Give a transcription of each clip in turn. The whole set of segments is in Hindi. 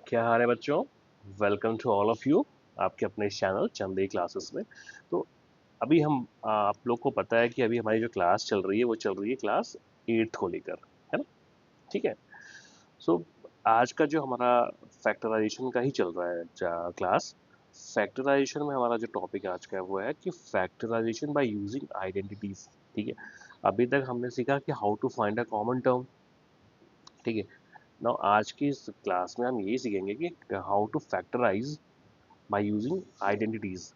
क्या हाल है बच्चों। Welcome to all of you आपके अपने चैनल चंदे क्लासेस में। तो अभी हम आप लोग को पता है कि अभी हमारी जो क्लास चल रही है वो चल रही है क्लास 8th को लेकर, है ना। ठीक है। सो आज का जो हमारा फैक्टराइजेशन का ही चल रहा है क्लास। फैक्टराइजेशन में हमारा जो टॉपिक आज का है वो है कि फैक्टराइजेशन बाय यूजिंग आइडेंटिटीज। ठीक है। अभी तक हमने सीखा कि how to find a common term. ठीक है। नाउ आज की इस क्लास में हम यही सीखेंगे कि how to factorise by using identities,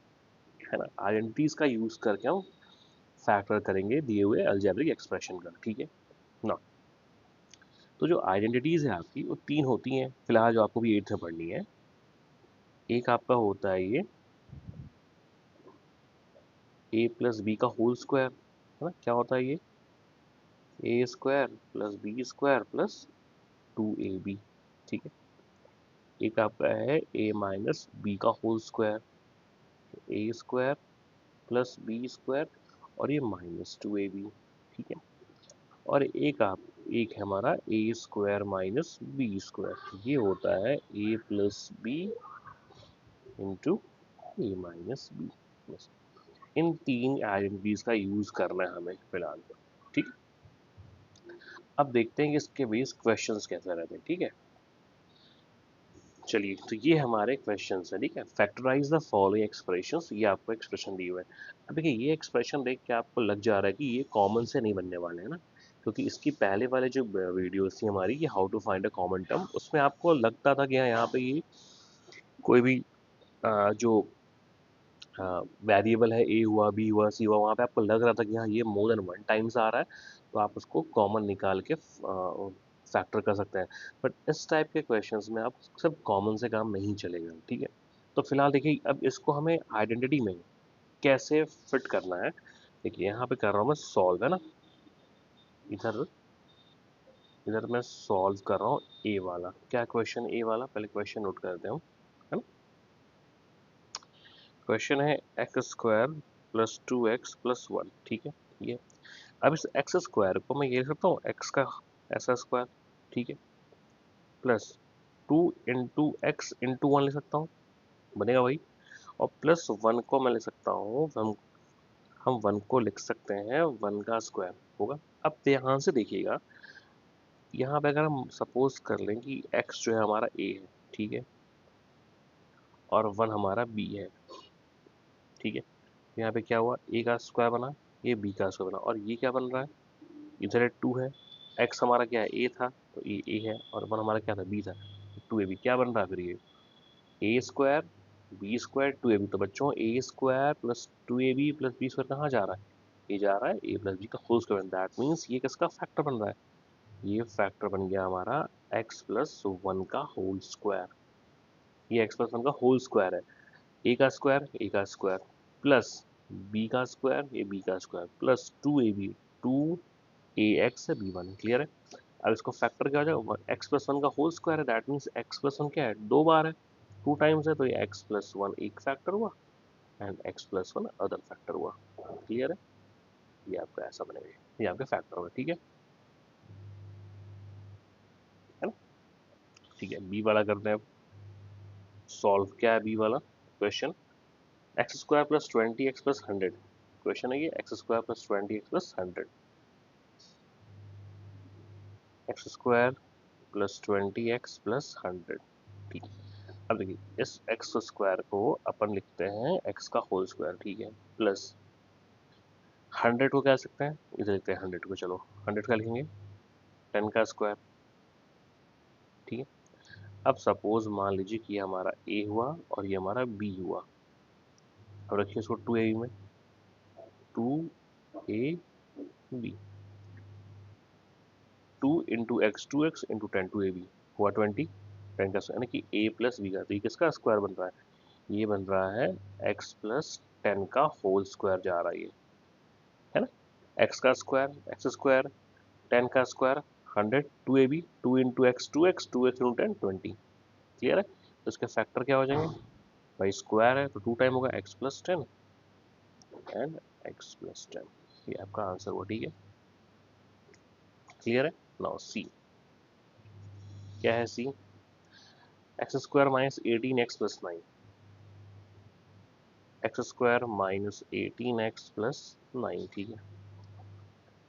है ना। आइडेंटिटीज का यूज करके हम फैक्टर करेंगे दिए हुए अलजेब्रिक एक्सप्रेशन का। ठीक है ना। तो जो आइडेंटिटीज है आपकी वो तीन होती हैं फिलहाल, जो आपको भी 8th में पढ़नी है। एक आपका होता है ये a प्लस बी का होल स्क्वायर, है ना। क्या होता है ये A square plus B square plus 2ab। ठीक है। एक आपका है a माइनस बी का whole square, A square plus B square और ये माइनस 2ab। ठीक है। और एक है हमारा ए स्क्वायर माइनस बी स्क्वायर, ये होता है A plus B into A minus B. बस इन तीन आइडेंटिटीज का यूज करना है हमें फिलहाल। ठीक। अब देखते हैं कि इसके बेस क्वेश्चंस कैसे रहते हैं। ठीक है। चलिए, तो ये हमारे क्वेश्चंस है। ठीक है। फैक्टराइज द फॉलोइंग एक्सप्रेशंस, ये आपको एक्सप्रेशन दिए हुए हैं। अब देखिए, ये एक्सप्रेशन देख के आपको लग जा रहा है कि ये कॉमन से नहीं बनने वाले हैं ना, क्योंकि इसकी पहले वाले जो वीडियोस थी हमारी कि how to find a common term, उसमें आपको लगता था कि यहाँ पे ये कोई भी जो वेरिएबल है, ए हुआ बी हुआ सी हुआ, वहाँ पे आपको लग रहा था कि हाँ ये मोर देन वन टाइम्स आ रहा है, तो आप उसको कॉमन निकाल के फैक्टर कर सकते हैं। बट इस टाइप के क्वेश्चंस में आप सिर्फ कॉमन से काम नहीं चलेगा। ठीक है। तो फिलहाल देखिए, अब इसको हमें आइडेंटिटी में कैसे फिट करना है। देखिए, यहाँ पे कर रहा हूँ मैं सॉल्व, है ना। इधर इधर मैं सॉल्व कर रहा हूँ ए वाला। क्या क्वेश्चन ए वाला, पहले क्वेश्चन नोट करते हैं, है ना। क्वेश्चन है एक्स स्क्वायर प्लस 2x+1। ठीक है। ये अब इस एक्स स्क्वायर को मैं ये लिख सकता हूँ एक्स का ऐसा स्क्वायर। ठीक है। प्लस 2 इंटू एक्स इंटू 1 लिख सकता हूँ, बनेगा वही। और प्लस 1 को मैं लिख सकता हूँ, हम 1 को लिख सकते हैं 1 का स्क्वायर होगा। अब ध्यान से देखिएगा, यहाँ पे अगर हम सपोज कर लें कि x जो है हमारा a है, ठीक है, और 1 हमारा b है। ठीक है। यहाँ पे क्या हुआ, a का स्क्वायर बना, ये b का स्क्वायर बना, और ये क्या बन रहा है, इधर 2 है। x हमारा क्या है, a था, तो ये a है, और 1 हमारा क्या था, b था। 2ab क्या बन रहा है फिर ये A square B square 2ab। तो बच्चों A square plus 2ab plus B square कहाँ जा रहा है, ये जा रहा है ए प्लस बी का होल स्क्वायर। दैट मीन्स ये किसका फैक्टर बन रहा है, ये फैक्टर बन गया हमारा x+1 का होल स्क्वायर। ये x+1 का होल स्क्वायर है। ए का स्क्वायर प्लस बी का स्क्वायर, ये बी का स्क्वायर प्लस 2ab, 2ax है, b1 क्लियर है। अब इसको फैक्टर क्या हो जाएगा, x+1 का होल स्क्वायर है, दैट मीन्स x+1 क्या है, 2 बार है, 2 टाइम्स है, तो ये x+1 एक फैक्टर हुआ एंड x+1 अदर फैक्टर हुआ। क्लियर है। ये आपका ऐसा बनेगा, ये आपके फैक्टर होगा। ठीक है ना। ठीक है, बी वाला करते हैं अब सॉल्व। क्या है बी वाला question, x square plus 20x+100। Question है ये x square plus 20x+100, x square plus 20x+100। ठीक है। अब देखिए, इस एक्स स्क्वायर को अपन लिखते हैं एक्स का होल स्क्वायर, ठीक है, प्लस 100 को क्या लिख सकते हैं, इधर लिखते हैं 100 को, चलो 100 का लिखेंगे 10 का स्क्वायर। ठीक है। अब सपोज मान लीजिए कि ये हमारा ए हुआ और ये हमारा बी हुआ। अब रखिए इसको 2a में, 2ab, 2 into x, 2x into 10, 2ab हुआ 20, 10 का स्क्वायर, यानी कि a प्लस बी का, तो ये किसका स्क्वायर बन रहा है, ये बन रहा है x+10 का होल स्क्वायर जा रहा है ना। x का स्क्वायर एक्स स्क्वायर, 10 का square 100, 2ab, 2 into x, 2x into 10, 20। Clear है। तो इसके फैक्टर क्या हो जाएंगे, भाई स्क्वायर है तो 2 टाइम होगा x+10 एंड x+10। ये आपका आंसर हुआ। ठीक है। क्लियर है। नाउ सी, क्या है see, X square minus 18x plus 9, X square minus 18x plus 9, ठीक है।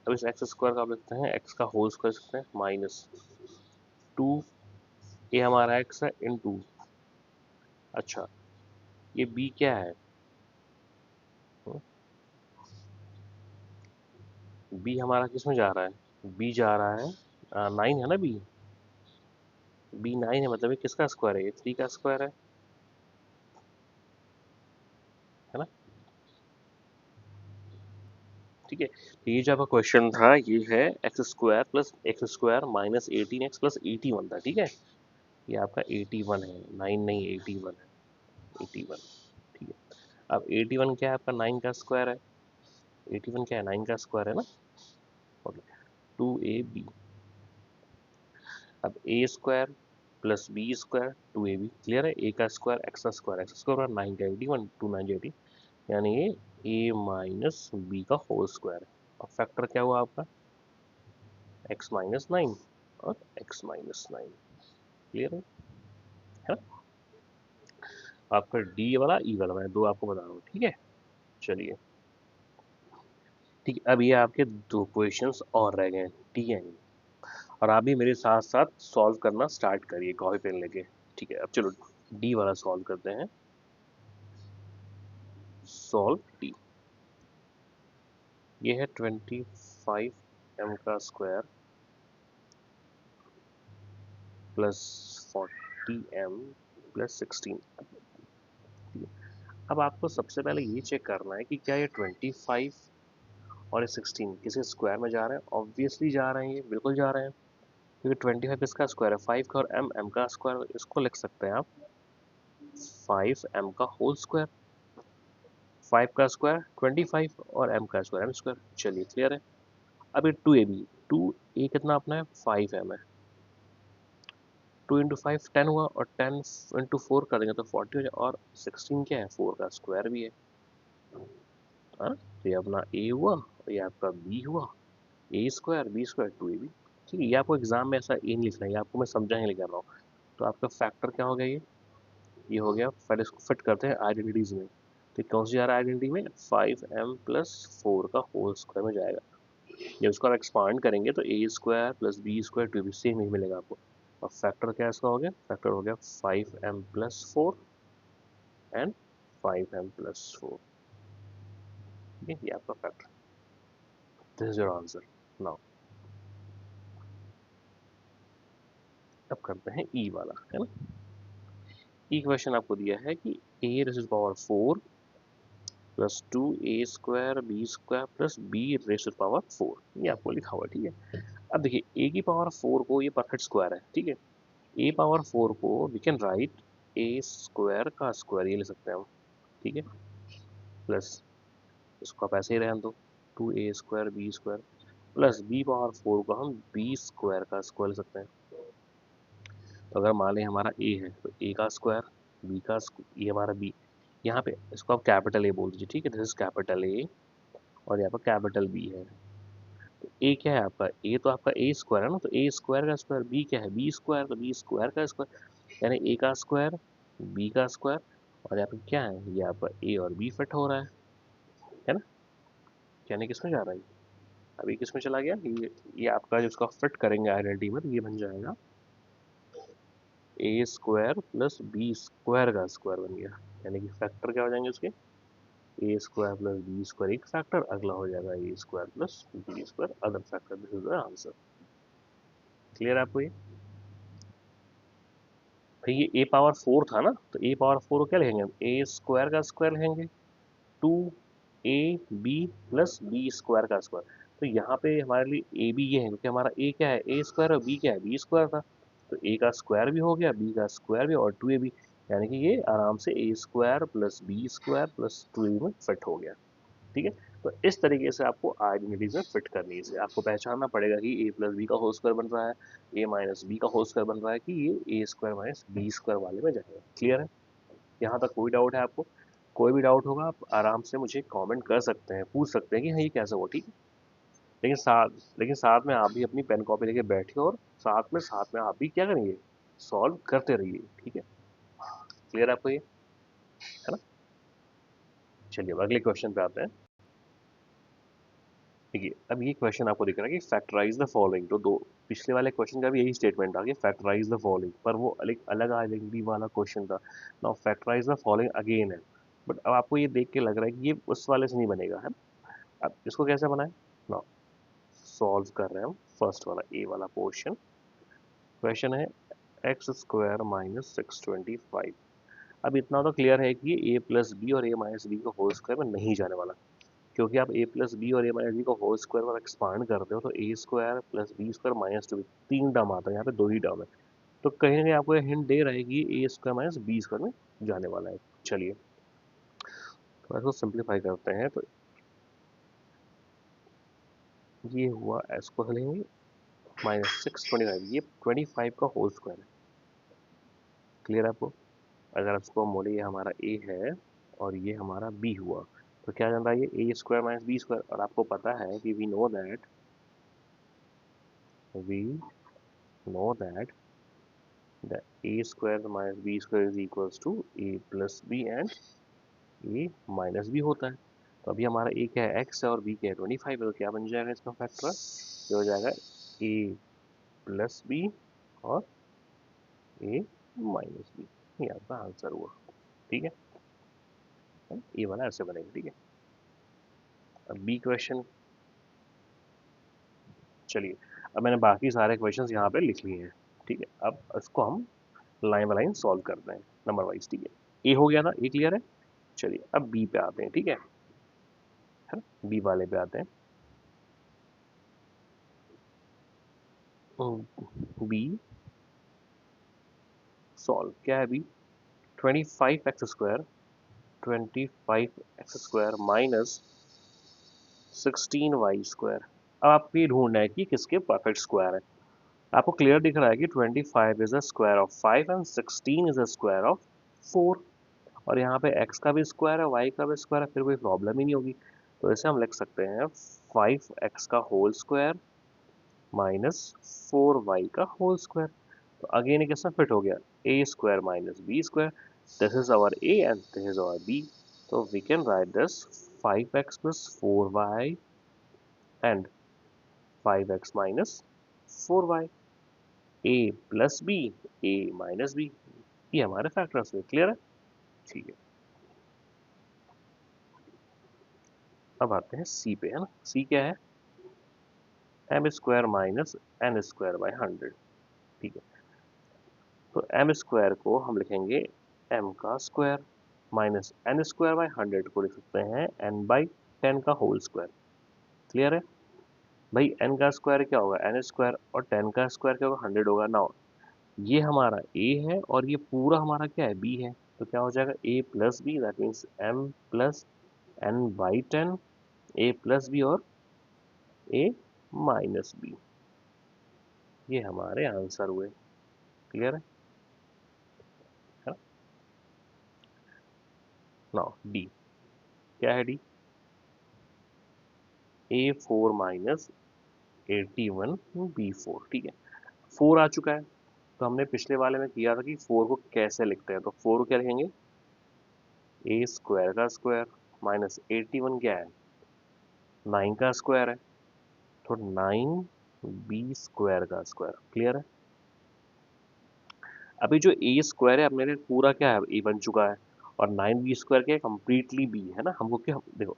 अब इस एक्स स्क्वायर का आप लिखते हैं एक्स का होल स्क्वायर सकते हैं माइनस 2, ये हमारा एक्स है इन 2। अच्छा, ये बी क्या है? बी हमारा किस में जा रहा है? बी जा रहा है 9 है ना बी। बी 9 है मतलब ये किसका स्क्वायर है? ये 3 का स्क्वायर है ना? ठीक है, तो ये जो आपका क्वेश्चन था ये है x square minus 18x plus 81 था, ठीक है। ये आपका 81 है, 9 नहीं 81 है, 81, ठीक है। अब 81 क्या है आपका? 9 का स्क्वायर है। 81 क्या है? 9 का स्क्वायर है ना। ओके, 2ab, अब A square plus B square 2ab, clear है। ए का स्क्वायर एक्स स्क्वायर 9 का 81, 2 9 80, यानी ये ए माइनस बी का होल स्क्वायर है। अब फैक्टर क्या हुआ आपका? एक्स माइनस 9 और एक्स माइनस 9, क्लियर है ना। आपका डी वाला ई वाला मैं दो आपको बता रहा हूँ, ठीक है। चलिए, ठीक है, अब ये आपके दो क्वेश्चंस और रह गए, ठीक है। और आप भी मेरे साथ साथ सॉल्व करना स्टार्ट करिए कॉपी पेन लेके, ठीक है। अब चलो डी वाला सॉल्व करते हैं। सॉल्व डी, ये है 25m का स्क्वायर प्लस 40m प्लस 16, ठीक है। अब आपको सबसे पहले ये चेक करना है कि क्या ये 25 और ये 16 किसी स्क्वायर में जा रहे हैं? ऑब्वियसली जा रहे हैं, ये बिल्कुल जा रहे हैं, क्योंकि 25 किसका स्क्वायर है? 5 का, और m का स्क्वायर, इसको लिख सकते हैं आप 5m का होल स्क्वायर। 5 का स्क्वायर 25 और m का स्क्वायर m स्क्वायर, चलिए क्लियर है। अब ये 2ab, 2a कितना अपना है? 5m है। 2 इंटू 5 10 हुआ, और 10 इंटू 4 कर देंगे तो 40 हो जाए, और 16 क्या है? 4 का स्क्वायर भी है। हाँ, तो ये अपना a हुआ और ये आपका b हुआ, ए स्क्वायर बी स्क्वायर 2ab, ठीक है। ये आपको एग्जाम में ऐसा ए नहीं लिखना है, ये आपको मैं समझाने लेकर रहा हूँ। तो आपका फैक्टर क्या हो गया? ये हो गया। फिर इसको फिट करते हैं आइडेंटिटीज में, तो कौन सी जा रहा है आइडेंटिटी में? 5m प्लस 4 का होल स्क्वायर में जाएगा। जब इसको आप एक्सपांड करेंगे तो A square plus B square 2ab same ही मिलेगा आपको। और फैक्टर क्या इसका हो गया? फैक्टर हो गया 5m+4 एंड 5m+4, ठीक है। ये आपका factor, this is your answer. Now अब करते हैं ई वाला, है ना। ई क्वेश्चन आपको दिया है कि A raise to power 4 plus 2a² B square plus B raise to power 4, ये आपको लिखा हुआ है, ठीक है। अब देखिए, a की पावर 4 को, ये परफेक्ट स्क्वायर है, ठीक है। a पावर 4 को we can write a square का स्क्वायर, ये ले सकते हैं हम, ठीक है। प्लस इसको आप ऐसे ही रहने दो, 2a² B square plus b power 4 को हम b स्क्वायर का स्क्वायर ले सकते हैं। तो अगर मान लें हमारा a है तो a का स्क्वायर, b का ये हमारा b, यहाँ पे इसको आप कैपिटल A बोल दीजिए, ठीक है। दिस इज कैपिटल A, और यहाँ पर कैपिटल B है। तो A क्या है आपका? A तो आपका A स्क्वायर है ना, तो A स्क्वायर का स्क्वायर, B क्या है? B स्क्वायर, तो B स्क्वायर का स्क्वायर, यानी A का स्क्वायर B का स्क्वायर, और यहाँ पे क्या है? ये आपका A और B फिट हो रहा है ना। यानी किस में जा रहा है? अभी किस में चला गया? ये आपका जो इसका फिट करेंगे आइडेंटिटी में, तो ये बन जाएगा A square plus B square का स्क्वायर बन गया। यानी कि फैक्टर क्या हो जाएंगे उसके? A square plus B square एक फैक्टर, अगला हो जाएगा A square plus B square other factor. This is the answer. Clear है आपको ये? भाई ये ए पावर 4 था ना, तो ए पावर 4 को क्या लिखेंगे हम? ए स्क्वायर का स्क्वायर लिखेंगे, 2ab प्लस बी स्क्वायर का स्क्वायर। तो यहाँ पे हमारे लिए ए बी ये है, क्योंकि हमारा ए क्या है? ए स्क्वायर, और बी क्या है? बी स्क्वायर था। तो ए का स्क्वायर भी हो गया, बी का स्क्वायर भी, और 2ab, यानी कि ये आराम से A square plus B square plus 2ab में फिट हो गया, ठीक है। तो इस तरीके से आपको आइडेंटिटीज में फिट करनी है। इसे आपको पहचानना पड़ेगा कि ए प्लस बी का होल स्क्वायर बन रहा है, ए माइनस बी का होल स्क्वायर बन रहा है, कि ये A square minus B square वाले में जाएगा। क्लियर है? यहाँ तक कोई डाउट है आपको? कोई भी डाउट होगा आप आराम से मुझे कमेंट कर सकते हैं, पूछ सकते हैं कि हाँ ये कैसे हुआ, ठीक है। लेकिन साथ में आप भी अपनी पेन कॉपी लेके बैठिए, और साथ में आप भी क्या करेंगे? सॉल्व करते रहिए, ठीक है। क्लियर आपको ये, है ना। चलिए अब अगले क्वेश्चन पे आते हैं। देखिए अब ये क्वेश्चन आपको दिख रहा है कि फैक्टराइज द फॉलोइंग, तो दो पिछले वाले क्वेश्चन का भी यही स्टेटमेंट था कि फैक्टराइज द फॉलोइंग, पर वो अलग अलग आइडेंटिटी वाला क्वेश्चन था। Now factorise the following again है, बट अब आपको ये देख के लग रहा है कि ये उस वाले से नहीं बनेगा, है। अब इसको कैसे बनाए। नाउ सॉल्व कर रहे हैं हम फर्स्ट वाला ए वाला पोर्शन। क्वेश्चन है एक्स स्क्वायर माइनस 625। अब इतना तो क्लियर है कि ए प्लस बी और ए माइनस बी को होल स्क्वायर में नहीं जाने वाला, क्योंकि आप ए प्लस बी और ए माइनस बी को होल स्क्वायर पर एक्सपांड करते हो तो A square plus B square minus two, तीन टर्म आता है, यहाँ पे दो ही टर्म है। तो कहीं ना कहीं आपको हिंट दे रहा है कि ए स्क्वायर माइनस बी स्क्वायर में जाने वाला है। चलिए तो इसको सिंप्लीफाई करते हैं, तो ये हुआ, इसको लेंगे माइनस 625, ये 25 का होल स्क्वायर है। क्लियर आपको। अगर इसको हम बोले ये हमारा ए है और ये हमारा बी हुआ, तो क्या जान रहा है ये A square minus B square, और आपको पता है कि we know that the a square minus b square is equals to a plus b and a minus b होता है। तो अभी हमारा a क्या है x है और b क्या है 25 है, तो क्या बन जाएगा इसका फैक्टर, ये हो जाएगा a प्लस बी और a माइनस बी। ये आपका आंसर हुआ, ठीक है। ये वाला ऐसे बनेगा, ठीक है। अब बी क्वेश्चन, चलिए अब मैंने बाकी सारे क्वेश्चंस यहाँ पे लिख लिए हैं, ठीक है। अब इसको हम लाइन बाय लाइन सॉल्व करते हैं नंबर वाइज, ठीक है। ए हो गया था, ए क्लियर है। चलिए अब बी पे आते हैं, ठीक है ना। बी वाले पे आते हैं। बी सॉल्व क्या है B, 25 X square minus 16 Y square. अब आपको ये ढूंढना है कि किसके परफेक्ट स्क्वायर है। आपको क्लियर दिख रहा है कि 25 is a square of 5 and 16 is a square of 4, और यहाँ पे x का भी स्क्वायर है, y का भी स्क्वायर है, फिर कोई प्रॉब्लम ही नहीं होगी। तो इसे हम लिख सकते हैं 5x का होल स्क्वायर माइनस 4y का होल स्क्वायर। तो अगेन ये किसमें फिट हो गया, A square minus B square. This is our A and this is our B. तो we can write this 5x plus 4y and 5x minus 4y, A plus B, A minus B, ये हमारे फैक्टर्स हुए। क्लियर है, ठीक है। अब आते हैं सी पे, है ना। सी क्या है, M square minus N square by 100, ठीक है। तो एम स्क्वायर को हम लिखेंगे एम का square minus N square by 100 को लिख सकते हैं एन बाई 10 का होल स्क्वायर। क्लियर है भाई। एन का स्क्वायर क्या होगा एन स्क्वायर, और 10 का स्क्वायर क्या होगा 100 होगा। नाउ ये हमारा ए है और ये पूरा हमारा क्या है बी है, तो क्या हो जाएगा A plus B, that means M plus N by 10, A plus B और ए माइनस बी, ये हमारे आंसर हुए। क्लियर है ना। नाउ डी क्या है, डी ए 4 माइनस 81 बी 4, ठीक है। 4 आ चुका है, तो हमने पिछले वाले में किया था कि 4 को कैसे लिखते हैं, तो 4 को क्या लिखेंगे ए स्क्वायर का स्क्वायर माइनस 81 क्या है 9 का स्क्वायर है, तो 9 बी स्क्वायर का स्क्वायर। क्लियर है। अभी जो ए स्क्वायर है अब मेरे पूरा क्या है ए बन चुका है, और 9 बी स्क्वायर क्या है कम्प्लीटली बी है ना। हमको क्या देखो,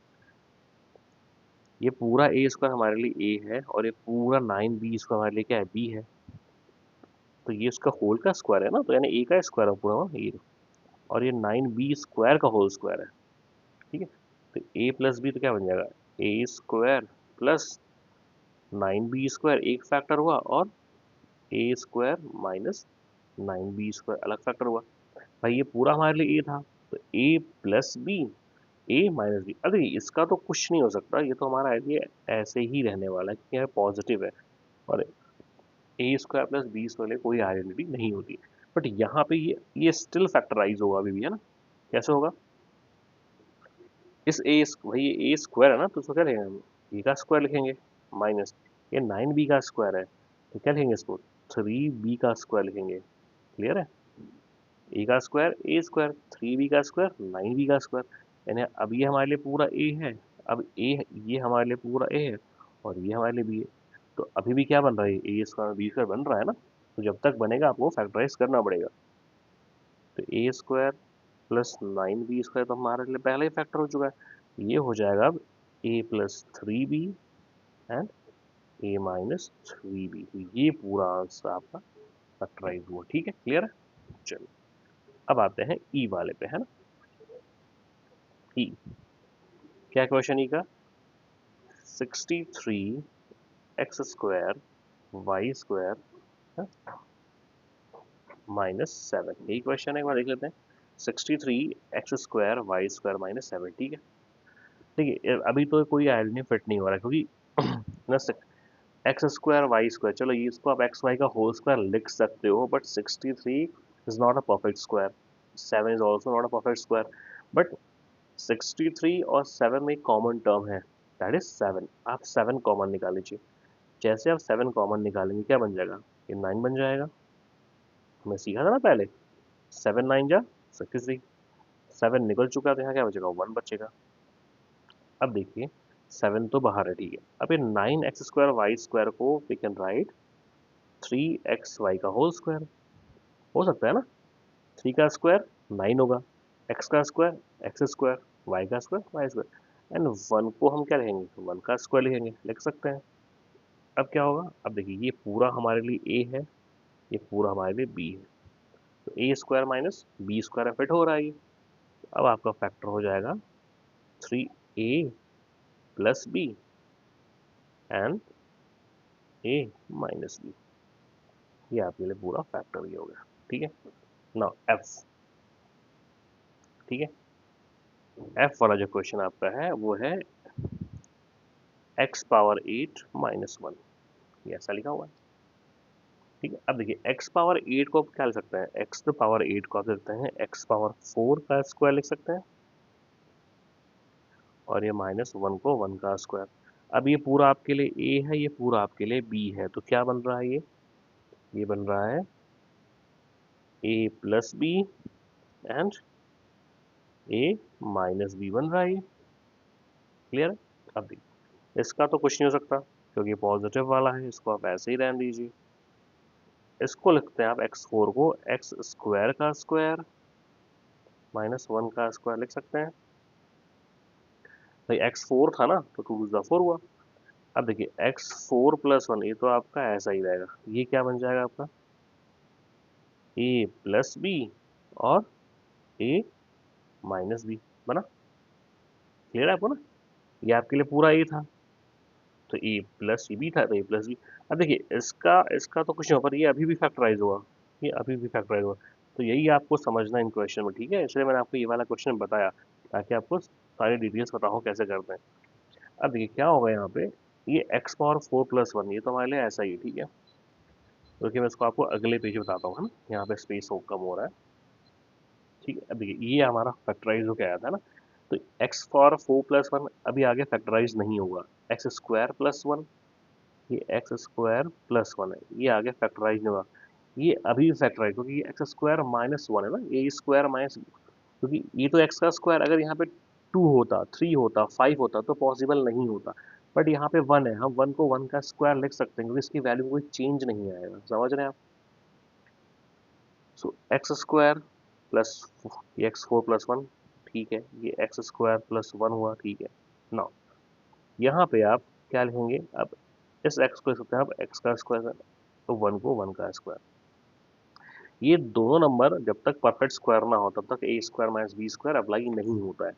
ये पूरा ए स्क्वायर हमारे लिए ए है और ये पूरा 9 बी स्क्वायर हमारे लिए क्या है बी है, तो ये उसका होल का स्क्वायर है ना, तो यानी ए का स्क्वायर है पूरा ये, और ये 9 बी स्क्वायर का होल स्क्वायर है, ठीक है। तो ए प्लस बी तो क्या बन जाएगा A square plus 9 B square एक फैक्टर हुआ, और ए स्क्वायर माइनस 9 बी स्क्वायर अलग फैक्टर हुआ। भाई ये पूरा हमारे लिए ए था, तो ए plus B A minus B. अरे इसका तो कुछ नहीं हो सकता, ये तो हमारा ये ऐसे ही रहने वाला है क्योंकि यह पॉजिटिव है, और ए स्क्वायर प्लस बी स्क्वायर कोई आइडेंटिटी नहीं होती। बट यहाँ पे ये स्टिल फैक्टराइज होगा अभी भी, है ना। कैसे होगा, इस ए भाई ए स्क्वायर है ना, तो उसको क्या लिखेंगे हम ए का स्क्वायर लिखेंगे माइनस ये 9 बी का स्क्वायर है, तो क्या लिखेंगे इसको 3 बी का स्क्वायर लिखेंगे, क्लियर है? ए का स्क्वायर ए स्क्वायर, 3b का स्क्वायर 9b का स्क्वायर, यानी अब ये हमारे लिए पूरा ए है, अब ए ये हमारे लिए पूरा ए है और ये हमारे लिए बी है। तो अभी भी क्या बन रहा है, ए स्क्वायर बी स्क्वायर बन रहा है ना। तो जब तक बनेगा आपको फैक्टराइज करना पड़ेगा। तो A square plus 9b square तो हमारे लिए पहले ही फैक्टर हो चुका है, ये हो जाएगा अब A plus 3b and A minus 3b। तो ये पूरा आंसर आपका फैक्टराइज हुआ। ठीक है, क्लियर है? चलो अब आते हैं ई वाले पे, है ना। ई, क्या क्वेश्चन ई का, 63 x² y² -7, यही क्वेश्चन है, एक बार देख लेते हैं। 63 x² y² -7, ठीक है। देखिए अभी तो कोई आइडेंटिटी फिट नहीं हो रहा है, क्योंकि ना x² y², चलो ये इसको आप एक्स वाई का होल स्क्वायर लिख सकते हो, but 63 is not a perfect square, 7 is also not a perfect square. But 63 और 7 में एक कॉमन टर्म है, दैट इज 7। आप 7 कॉमन निकाल लीजिए। जैसे आप 7 कॉमन निकालेंगे क्या बन जाएगा, ये 9 बन जाएगा। हमने सीखा था ना पहले, 7 9 जा 63, 7 निकल चुका है, तो यहाँ क्या बचेगा, 1 बचेगा। अब देखिए 7 तो बाहर है, ठीक है। अब ये 9 x² y² को वी कैन राइट 3xy का होल स्क्वायर, हो सकता है ना। 3 का स्क्वायर 9 होगा, x का स्क्वायर x², y का स्क्वायर y², एंड 1 को हम क्या लिखेंगे, 1 का स्क्वायर लिखेंगे, लिख सकते हैं। अब क्या होगा, अब देखिए ये पूरा हमारे लिए a है, ये पूरा हमारे लिए b है, तो a² माइनस b² फिट हो रहा है ये। अब आपका फैक्टर हो जाएगा 3a plus b and a minus b, ये आपके लिए पूरा फैक्टर ही हो गया। ठीक है, नाउ f, ठीक है। f वाला जो क्वेश्चन आपका है वो है x⁻8 -1, ये ऐसा लिखा हुआ है। ठीक है, अब देखिए x⁻8 को आप क्या लिख सकते हैं, x⁻8 को आप लिखते हैं x⁻4 का स्क्वायर लिख सकते हैं, और ये -1 को 1 का स्क्वायर। अब ये पूरा आपके लिए a है, ये पूरा आपके लिए b है, तो क्या बन रहा है, ये बन रहा है a plus B and a minus B बन रहा है ये। क्लियर है? अब देखिए इसका तो कुछ नहीं हो सकता, क्योंकि पॉजिटिव वाला है, इसको आप ऐसे ही रहने दीजिए। इसको लिखते हैं आप x4 को x² का स्क्वायर -1 का स्क्वायर लिख सकते हैं। भाई x4 था ना, तो 2 टू 4 हुआ। अब देखिए x4 प्लस 1, ये तो आपका ऐसा ही रहेगा, ये क्या बन जाएगा आपका a प्लस बी और a माइनस बी बना। क्लियर है आपको ना, ये आपके लिए पूरा a था, तो a प्लस बी था, तो a प्लस बी। अब देखिए इसका इसका तो कुछ नहीं हो, पर ये अभी भी फैक्टराइज हुआ, ये अभी भी फैक्टराइज हुआ। तो यही आपको समझना इन क्वेश्चन में, ठीक है, इसलिए मैंने आपको ये वाला क्वेश्चन बताया, ताकि आपको सारी डिटेल्स पता हो कैसे करते हैं। अब देखिए क्या होगा यहाँ पे, ये x⁻4 + 1, ये तो हमारे लिए ऐसा ही है, ठीक है। क्योंकि मैं इसको आपको अगले पेज में बताता हूँ, है ना, यहाँ पे स्पेस हो कम हो रहा है। ठीक है, अब देखिए ये हमारा फैक्टराइज होकर आया था ना, तो x⁻4 + 1 अभी आगे फैक्टराइज नहीं होगा, x² + 1, ये x² + 1 है, ये आगे फैक्टराइज नहीं होगा, ये अभी फैक्टराइज, क्योंकि ये x² - 1 है ना, ये स्क्वायर माइनस, क्योंकि ये तो x का स्क्वायर अगर यहाँ पे 2 होता 3 होता 5 होता तो पॉसिबल नहीं होता, बट यहाँ पे 1 है, हम 1 को 1 का स्क्वायर लिख सकते हैं, क्योंकि इसकी वैल्यू में कोई चेंज नहीं आएगा, समझ रहे हैं आप। सो x² प्लस ये x4 + 1, ठीक है, ये x² + 1 हुआ, ठीक है। नाउ यहाँ पे आप क्या लिखेंगे, अब इस x को लिख सकते हैं आप x का स्क्वायर, तो 1 को 1 का स्क्वायर। ये दोनों नंबर जब तक परफेक्ट स्क्वायर ना हो तब तक a² - b² अप्लाई नहीं होता है।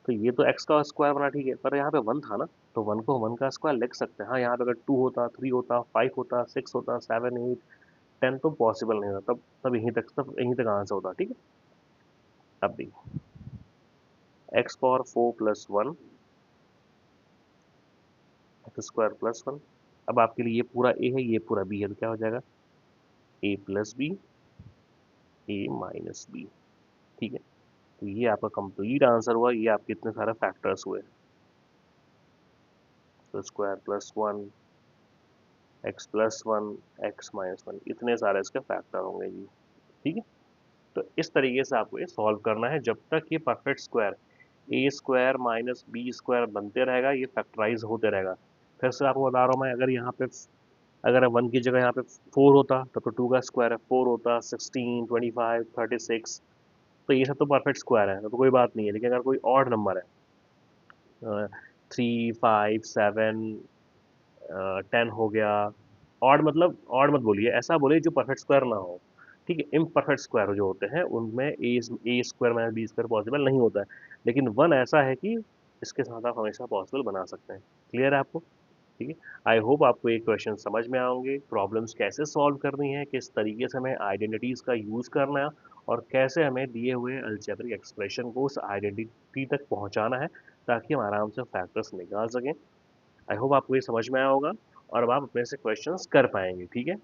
तो ये तो x का स्क्वायर बना, ठीक है, पर यहाँ पे 1 था ना, तो 1 को 1 का स्क्वायर लिख सकते हैं। हाँ, यहाँ पे अगर 2 होता 3 होता 5 होता 6 होता 7 8 10 तो पॉसिबल नहीं होता, तब यहीं तक आंसर होता, ठीक है। अब देखिए x⁻4 + 1 x² + 1, अब आपके लिए ये पूरा a है, ये पूरा b है, तो क्या हो जाएगा a plus B a minus B, ठीक है। तो ये आपका कंप्लीट आंसर हुआ, ये आपके इतने सारे फैक्टर्स हुए, तो x² + 1 x + 1 x - 1, इतने सारे इसके फैक्टर होंगे जी। ठीक है। तो इस तरीके से आपको ये सॉल्व करना है, जब तक ये perfect square A square minus B square बनते रहेगा, ये फैक्टराइज होते रहेगा। फिर से आपको बता रहा हूँ मैं, अगर यहाँ पे अगर 1 की जगह यहाँ पे 4 होता तब तो 2 का स्क्वायर है, 4 होता 16 25 36, तो ये सब तो परफेक्ट स्क्वायर है, तो कोई बात नहीं है। लेकिन अगर कोई ऑड नंबर है, 3 5 7 10 हो गया, ऑड मतलब ऑड मत बोलिए, ऐसा बोलिए जो परफेक्ट स्क्वायर ना हो। ठीक है, इम्परफेक्ट स्क्वायर जो होते हैं उनमें A square minus B square possible नहीं होता है, लेकिन वन ऐसा है कि इसके साथ आप हमेशा पॉसिबल बना सकते हैं। क्लियर है आपको? ठीक है। आई होप आपको ये क्वेश्चन समझ में आओगे, प्रॉब्लम्स कैसे सॉल्व करनी है, किस तरीके से हमें आइडेंटिटीज़ का यूज़ करना है, और कैसे हमें दिए हुए अलजेब्रिक एक्सप्रेशन को उस आइडेंटिटी तक पहुंचाना है, ताकि हम आराम से फैक्टर्स निकाल सकें। आई होप आपको ये समझ में आया होगा, और अब आप अपने से क्वेश्चंस कर पाएंगे। ठीक है।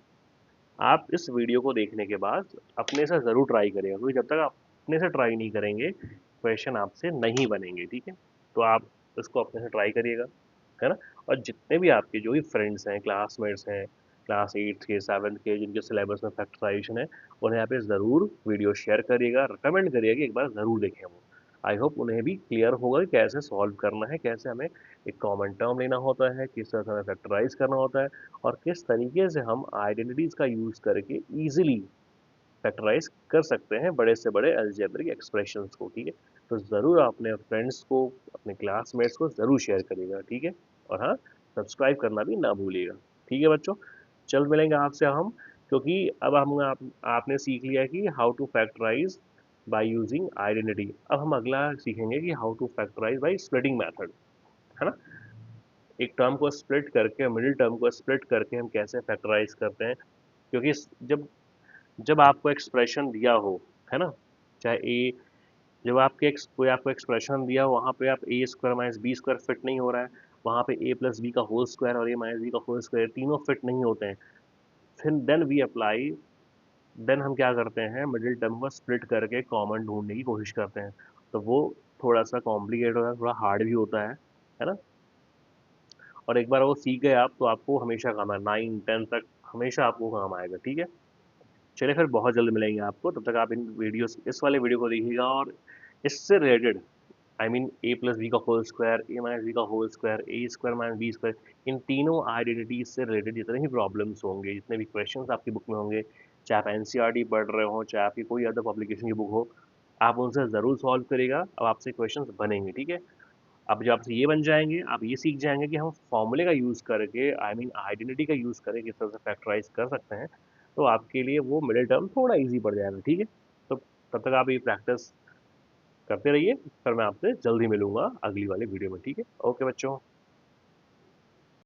आप इस वीडियो को देखने के बाद अपने से ज़रूर ट्राई करिएगा, क्योंकि जब तक आप अपने से ट्राई नहीं करेंगे क्वेश्चन आपसे नहीं बनेंगे। ठीक है। तो आप इसको अपने से ट्राई करिएगा, है ना। और जितने भी आपके जो भी फ्रेंड्स हैं, क्लासमेट्स हैं, क्लास 8 के 7th के, जिनके सिलेबस में फैक्टराइजेशन है, उन्हें आप ये ज़रूर वीडियो शेयर करिएगा, रिकमेंड करिएगा कि एक बार ज़रूर देखें वो। आई होप उन्हें भी क्लियर होगा कि कैसे सॉल्व करना है, कैसे हमें एक कॉमन टर्म लेना होता है, किस तरह से हमें फैक्टराइज करना होता है, और किस तरीके से हम आइडेंटिटीज़ का यूज़ करके ईजिली फैक्टराइज कर सकते हैं बड़े से बड़े अलजेब्रिक एक्सप्रेशंस को। ठीक है। तो ज़रूर आप अपने फ्रेंड्स को, अपने क्लासमेट्स को ज़रूर शेयर करिएगा। ठीक है। और हाँ, सब्सक्राइब करना भी ना भूलिएगा। ठीक है बच्चों, चल मिलेंगे आपसे हम, क्योंकि अब आपने सीख लिया कि how to factorise by using identity. अब हम अगला सीखेंगे कि how to factorise by splitting method, है ना। एक टर्म को स्प्लिट करके, मिडिल टर्म को स्प्लिट करके हम कैसे फैक्टराइज करते हैं, क्योंकि जब जब आपको एक्सप्रेशन दिया हो, है ना, चाहे ए, जब कोई आपको एक्सप्रेशन दिया हो, वहाँ पे आप A square minus B square fit नहीं हो रहा है, वहाँ पे ए प्लस बी का होल स्क्वायर और ए माइनस बी का होल स्क्वायर तीनों फिट नहीं होते हैं, फिर देन वी अप्लाई, देन हम क्या करते हैं, मिडिल टर्म को स्प्लिट करके कॉमन ढूंढने की कोशिश करते हैं। तो वो थोड़ा सा कॉम्प्लिकेट होता है, थोड़ा हार्ड भी होता है ना। और एक बार वो सीख गए आप, तो आपको हमेशा काम है, 9 10 तक हमेशा आपको काम आएगा। ठीक है। चलिए फिर बहुत जल्द मिलेंगे आपको, तब तक आप इन वीडियोस, इस वाले वीडियो को देखिएगा, और इससे related, I mean A plus B का whole square, A minus B का whole square, A square minus B square, इन तीनों आइडेंटिटीज से रिलेटेड जितने भी प्रॉब्लम्स होंगे, जितने भी क्वेश्चंस आपकी बुक में होंगे, चाहे आप एनसीईआरटी पढ़ रहे हो, चाहे आपकी कोई अदर पब्लिकेशन की बुक हो, आप उनसे ज़रूर सॉल्व करिएगा। अब आपसे क्वेश्चंस बनेंगे। ठीक है। अब जब आपसे ये बन जाएंगे, आप ये सीख जाएंगे कि हम फॉर्मूले का यूज़ करके, आई मीन आइडेंटिटी का यूज़ करके किस तरह से फैक्टराइज कर सकते हैं, तो आपके लिए वो मिडिल टर्म थोड़ा इजी पड़ जाएगा। ठीक है। तो तब तक आप ये प्रैक्टिस करते रहिए, फिर मैं आपसे जल्दी मिलूंगा अगली वाली वीडियो में। ठीक है। ओके बच्चों।